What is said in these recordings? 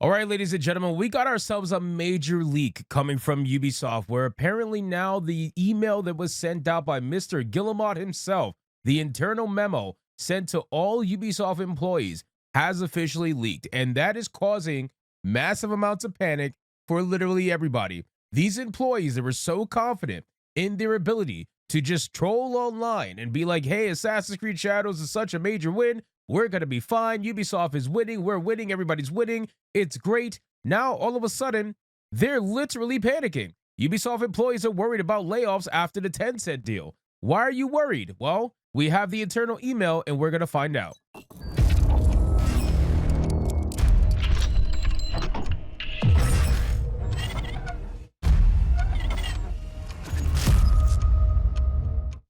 All right, ladies and gentlemen, we got ourselves a major leak coming from Ubisoft, where apparently now the email that was sent out by Mr. Guillemot himself, the internal memo sent to all Ubisoft employees, has officially leaked. And that is causing massive amounts of panic for literally everybody. These employees that were so confident in their ability to just troll online and be like, hey, Assassin's Creed Shadows is such a major win. We're going to be fine. Ubisoft is winning. We're winning. Everybody's winning. It's great. Now, all of a sudden, they're literally panicking. Ubisoft employees are worried about layoffs after the Tencent deal. Why are you worried? Well, we have the internal email, and we're going to find out.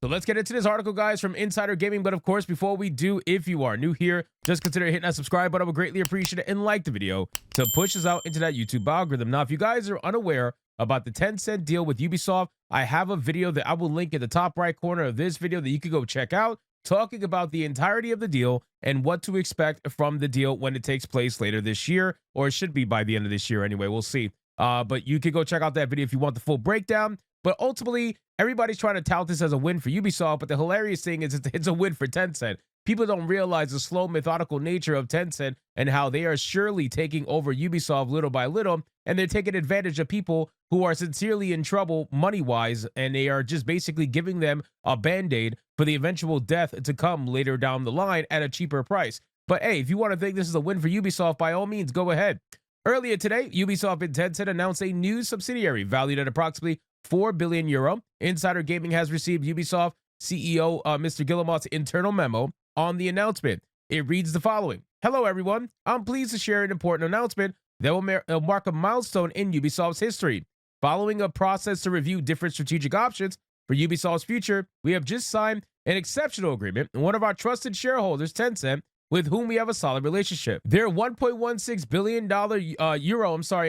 So let's get into this article, guys, from Insider Gaming. But of course, before we do, if you are new here, just consider hitting that subscribe button. I would greatly appreciate it, and like the video to push us out into that YouTube algorithm. Now, if you guys are unaware about the Tencent deal with Ubisoft, I have a video that I will link in the top right corner of this video that you can go check out, talking about the entirety of the deal and what to expect from the deal when it takes place later this year, or it should be by the end of this year anyway. We'll see. But you can go check out that video if you want the full breakdown. But ultimately, everybody's trying to tout this as a win for Ubisoft, but the hilarious thing is it's a win for Tencent. People don't realize the slow, methodical nature of Tencent and how they are surely taking over Ubisoft little by little, and they're taking advantage of people who are sincerely in trouble money-wise, and they are just basically giving them a Band-Aid for the eventual death to come later down the line at a cheaper price. But hey, if you want to think this is a win for Ubisoft, by all means, go ahead. Earlier today, Ubisoft and Tencent announced a new subsidiary valued at approximately 4 billion euro. Insider Gaming has received Ubisoft CEO Mr. Guillemot's internal memo on the announcement. It reads the following. Hello, everyone. I'm pleased to share an important announcement that will mark a milestone in Ubisoft's history. Following a process to review different strategic options for Ubisoft's future, we have just signed an exceptional agreement with one of our trusted shareholders, Tencent, with whom we have a solid relationship. Their $1.16 billion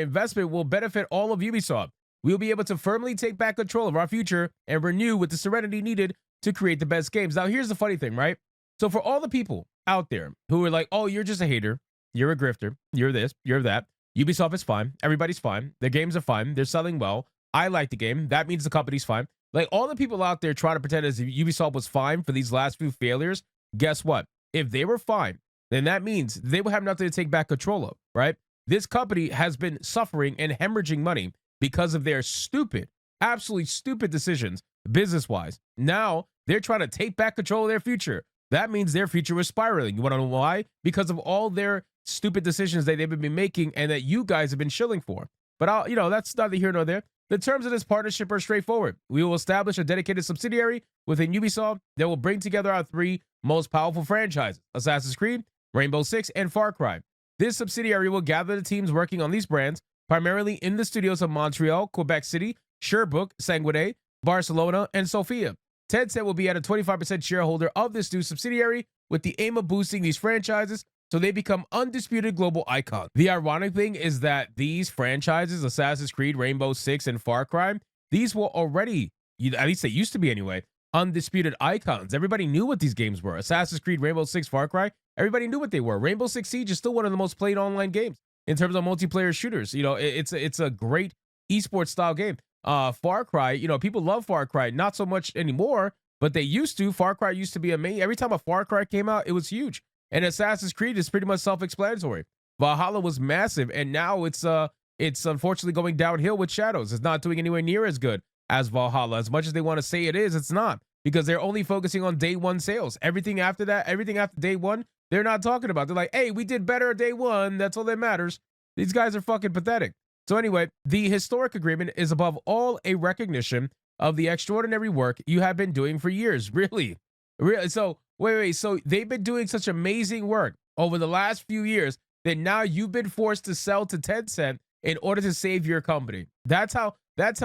investment will benefit all of Ubisoft. We'll be able to firmly take back control of our future and renew with the serenity needed to create the best games. Now, here's the funny thing, right? So for all the people out there who are like, oh, you're just a hater, you're a grifter, you're this, you're that, Ubisoft is fine, everybody's fine, their games are fine, they're selling well, I like the game, that means the company's fine. Like, all the people out there trying to pretend as if Ubisoft was fine for these last few failures, guess what? If they were fine, then that means they will have nothing to take back control of, right? This company has been suffering and hemorrhaging money because of their stupid, absolutely stupid decisions business-wise. Now, they're trying to take back control of their future. That means their future is spiraling. You want to know why? Because of all their stupid decisions that they've been making and that you guys have been shilling for. But, that's neither here nor there. The terms of this partnership are straightforward. We will establish a dedicated subsidiary within Ubisoft that will bring together our three most powerful franchises, Assassin's Creed, Rainbow Six, and Far Cry. This subsidiary will gather the teams working on these brands, primarily in the studios of Montreal, Quebec City, Sherbrooke, Sanguinet, Barcelona, and Sofia. Tencent will be at a 25% shareholder of this new subsidiary with the aim of boosting these franchises so they become undisputed global icons. The ironic thing is that these franchises, Assassin's Creed, Rainbow Six, and Far Cry, these were already, at least they used to be anyway, undisputed icons. Everybody knew what these games were. Assassin's Creed, Rainbow Six, Far Cry, everybody knew what they were. Rainbow Six Siege is still one of the most played online games in terms of multiplayer shooters. It's a great esports style game. Far Cry, people love Far Cry, not so much anymore, but they used to. Far Cry used to be amazing. Every time a Far Cry came out, it was huge. And Assassin's Creed is pretty much self-explanatory. Valhalla was massive, and now it's unfortunately going downhill with Shadows. It's not doing anywhere near as good as Valhalla. As much as they want to say it is, it's not, because they're only focusing on day one sales. Everything after that, everything after day one, they're not talking about. They're like, hey, we did better day one. That's all that matters. These guys are fucking pathetic. So anyway, the historic agreement is above all a recognition of the extraordinary work you have been doing for years. Really? So wait. So they've been doing such amazing work over the last few years that now you've been forced to sell to Tencent in order to save your company. That's how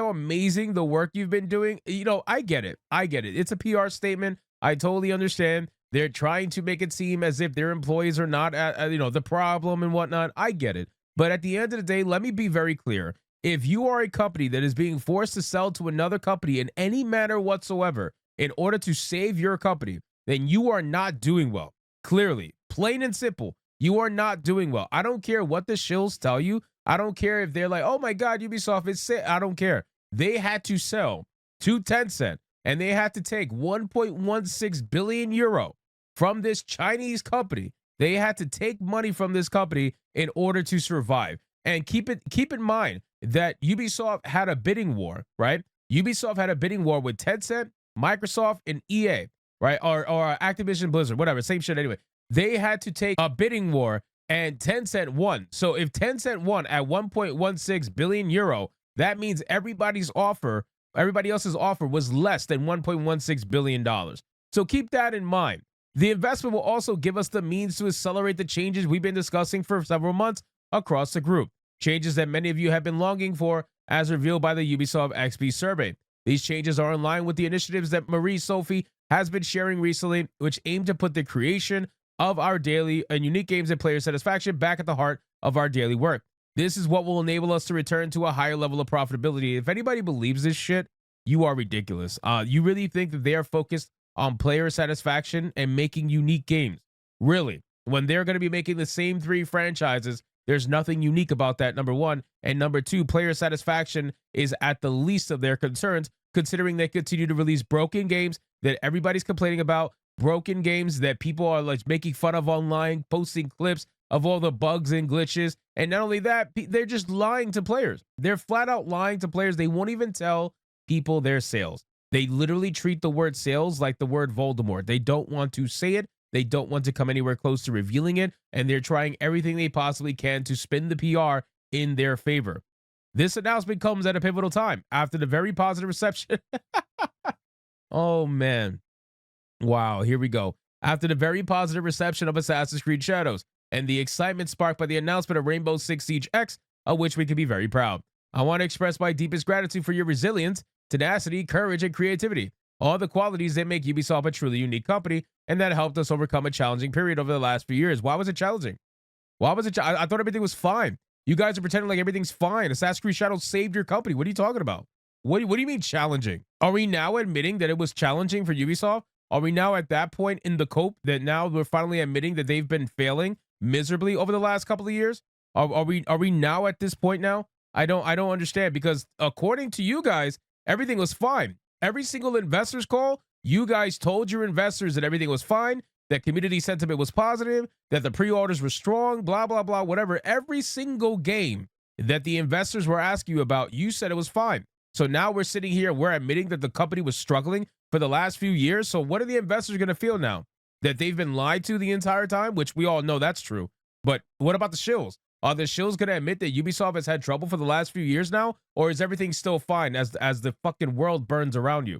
amazing the work you've been doing. I get it. It's a PR statement. I totally understand. They're trying to make it seem as if their employees are not, the problem and whatnot. I get it. But at the end of the day, let me be very clear. If you are a company that is being forced to sell to another company in any manner whatsoever in order to save your company, then you are not doing well. Clearly, plain and simple. You are not doing well. I don't care what the shills tell you. I don't care if they're like, oh my God, Ubisoft is sick. I don't care. They had to sell to Tencent and they had to take 1.16 billion euro from this Chinese company. They had to take money from this company in order to survive. And keep in mind that Ubisoft had a bidding war, right? Ubisoft had a bidding war with Tencent, Microsoft, and EA, right? Or Activision Blizzard, whatever, same shit anyway. They had to take a bidding war and Tencent won. So if Tencent won at 1.16 billion euro, that means everybody else's offer was less than $1.16 billion. So keep that in mind. The investment will also give us the means to accelerate the changes we've been discussing for several months across the group. Changes that many of you have been longing for, as revealed by the Ubisoft XP survey. These changes are in line with the initiatives that Marie-Sophie has been sharing recently, which aim to put the creation of our daily and unique games and player satisfaction back at the heart of our daily work. This is what will enable us to return to a higher level of profitability. If anybody believes this shit, you are ridiculous. You really think that they are focused on player satisfaction and making unique games? Really? When they're going to be making the same 3 franchises, there's nothing unique about that, number one. And number two, player satisfaction is at the least of their concerns, considering they continue to release broken games that everybody's complaining about, broken games that people are like making fun of online, posting clips of all the bugs and glitches. And not only that, they're just lying to players. They're flat out lying to players. They won't even tell people their sales. They literally treat the word sales like the word Voldemort. They don't want to say it. They don't want to come anywhere close to revealing it. And they're trying everything they possibly can to spin the PR in their favor. This announcement comes at a pivotal time after the very positive reception. Oh, man. Wow, here we go. After the very positive reception of Assassin's Creed Shadows and the excitement sparked by the announcement of Rainbow Six Siege X, of which we can be very proud. I want to express my deepest gratitude for your resilience, tenacity, courage, and creativity. All the qualities that make Ubisoft a truly unique company and that helped us overcome a challenging period over the last few years. Why was it challenging? Why was it? I thought everything was fine. You guys are pretending like everything's fine. Assassin's Creed Shadows saved your company. What are you talking about? What do you mean challenging? Are we now admitting that it was challenging for Ubisoft? Are we now at that point in the cope that now we're finally admitting that they've been failing miserably over the last couple of years? Are we now at this point now? I don't understand, because according to you guys, everything was fine. Every single investors call, you guys told your investors that everything was fine, that community sentiment was positive, that the pre-orders were strong, blah, blah, blah, whatever. Every single game that the investors were asking you about, you said it was fine. So now we're sitting here, we're admitting that the company was struggling for the last few years. So what are the investors going to feel now? That they've been lied to the entire time, which we all know that's true. But what about the shills? Are the shills going to admit that Ubisoft has had trouble for the last few years now? Or is everything still fine as the fucking world burns around you?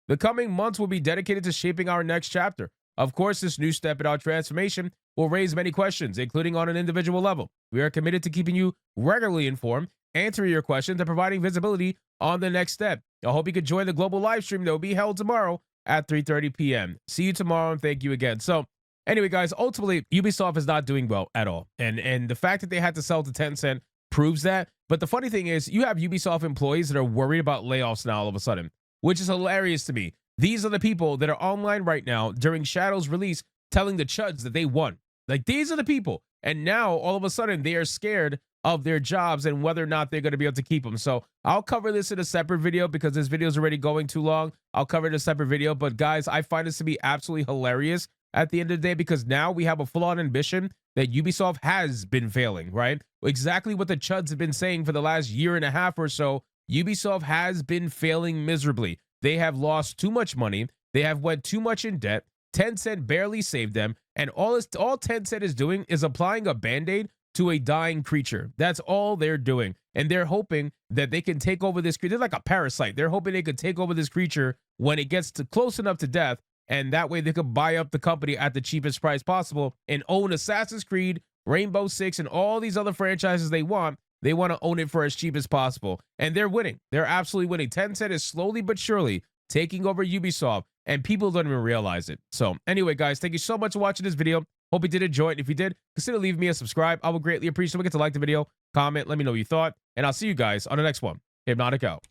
The coming months will be dedicated to shaping our next chapter. Of course, this new step in our transformation will raise many questions, including on an individual level. We are committed to keeping you regularly informed, answering your questions, and providing visibility on the next step. I hope you could join the global live stream that will be held tomorrow at 3:30 p.m. See you tomorrow, and thank you again. So anyway, guys, ultimately, Ubisoft is not doing well at all. And the fact that they had to sell to Tencent proves that. But the funny thing is, you have Ubisoft employees that are worried about layoffs now all of a sudden, which is hilarious to me. These are the people that are online right now during Shadow's release telling the chuds that they won. Like, these are the people. And now, all of a sudden, they are scared of their jobs and whether or not they're going to be able to keep them. So I'll cover this in a separate video because this video is already going too long. I'll cover it in a separate video. But guys, I find this to be absolutely hilarious at the end of the day, because now we have a full-on ambition that Ubisoft has been failing, right? Exactly what the chuds have been saying for the last year and a half or so. Ubisoft has been failing miserably. They have lost too much money. They have went too much in debt. Tencent barely saved them. And all Tencent is doing is applying a Band-Aid to a dying creature. That's all they're doing. And they're hoping that they can take over this creature. They're like a parasite. They're hoping they could take over this creature when it gets to close enough to death. And that way they could buy up the company at the cheapest price possible and own Assassin's Creed, Rainbow Six, and all these other franchises they want. They want to own it for as cheap as possible. And they're winning. They're absolutely winning. Tencent is slowly but surely taking over Ubisoft, and people don't even realize it. So anyway, guys, thank you so much for watching this video. Hope you did enjoy it. If you did, consider leaving me a subscribe. I would greatly appreciate it. Don't forget to like the video, comment, let me know what you thought, and I'll see you guys on the next one. Hypnotic out.